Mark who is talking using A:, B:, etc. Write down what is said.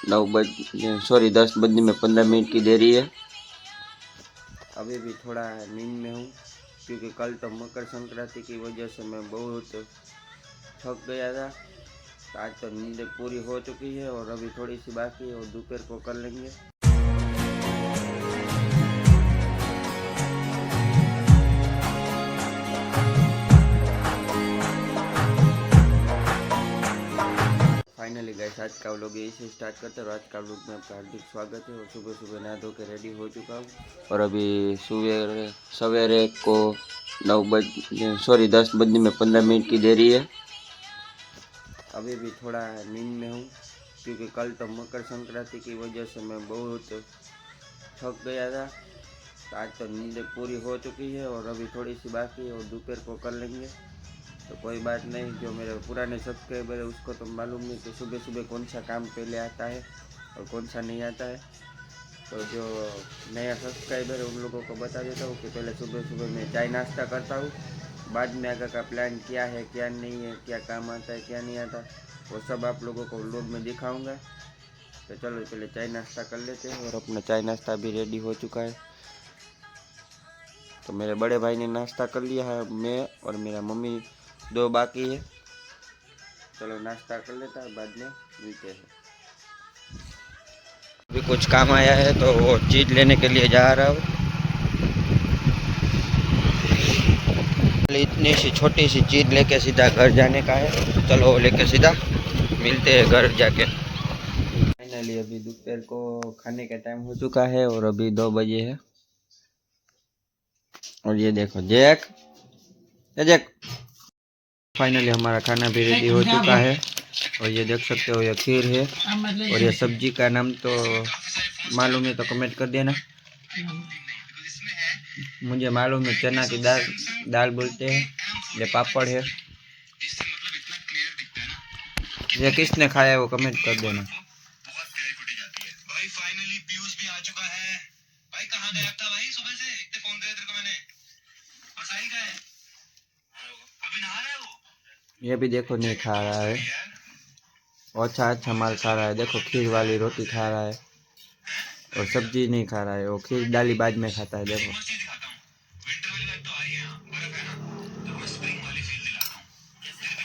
A: 10 बजने में 15 मिनट की देरी है। अभी भी थोड़ा नींद में हूँ क्योंकि कल तो मकर संक्रांति की वजह से मैं बहुत थक गया था। आज तो नींद पूरी हो चुकी है और अभी थोड़ी सी बाकी है और दोपहर को कर लेंगे। फाइनली गाइस, आज का व्लॉग यही से स्टार्ट करते हैं और आज का व्लॉग में आपका हार्दिक स्वागत है। और सुबह सुबह नहा धो के रेडी हो चुका हूँ और अभी सवेरे को 10 बजने में 15 मिनट की देरी है। अभी भी थोड़ा नींद में हूँ क्योंकि कल तो मकर संक्रांति की वजह से मैं बहुत थक गया था। आज तो नींद पूरी हो चुकी है और अभी थोड़ी सी बाकी है और दोपहर को कर लेंगे। तो कोई बात नहीं, जो मेरे पुराने सब्सक्राइबर है उसको तो मालूम नहीं कि सुबह सुबह कौन सा काम पहले आता है और कौन सा नहीं आता है। तो जो नया सब्सक्राइबर है उन लोगों को बता देता हूँ कि पहले सुबह सुबह मैं चाय नाश्ता करता हूँ, बाद में आगे का प्लान क्या है क्या नहीं है, क्या काम आता है क्या नहीं आता, वो सब आप लोगों को व्लॉग में दिखाऊँगा। तो चलो पहले चाय नाश्ता कर लेते हैं। और अपना चाय नाश्ता भी रेडी हो चुका है। तो मेरे बड़े भाई ने नाश्ता कर लिया है, मैं और मेरा मम्मी दो बाकी है। चलो नाश्ता कर लेता है, बाद में मिलते हैं। अभी कुछ काम आया है तो वो चीज़ लेने के लिए जा रहा हूँ। इतनी सी छोटी सी चीज़ लेके सीधा घर जाने का है। चलो लेके सीधा मिलते हैं घर जाके। फाइनली अभी दोपहर को खाने का टाइम हो चुका है और अभी 2 बजे है। और ये देखो जैक, फाइनली हमारा खाना भी रेडी हो चुका है। और ये देख सकते हो ये खीर है और ये सब्जी का नाम तो मालूम है तो कमेंट कर देना। मुझे मालूम है चना की दाल बोलते हैं। ये पापड़ है। ये किसने खाया है वो कमेंट कर देना। ये भी देखो नहीं खा रहा है, अच्छा माल खा रहा है। देखो खीर वाली रोटी खा रहा है और सब्जी नहीं खा रहा है। वो खीर डाली बाद में खाता है। देखो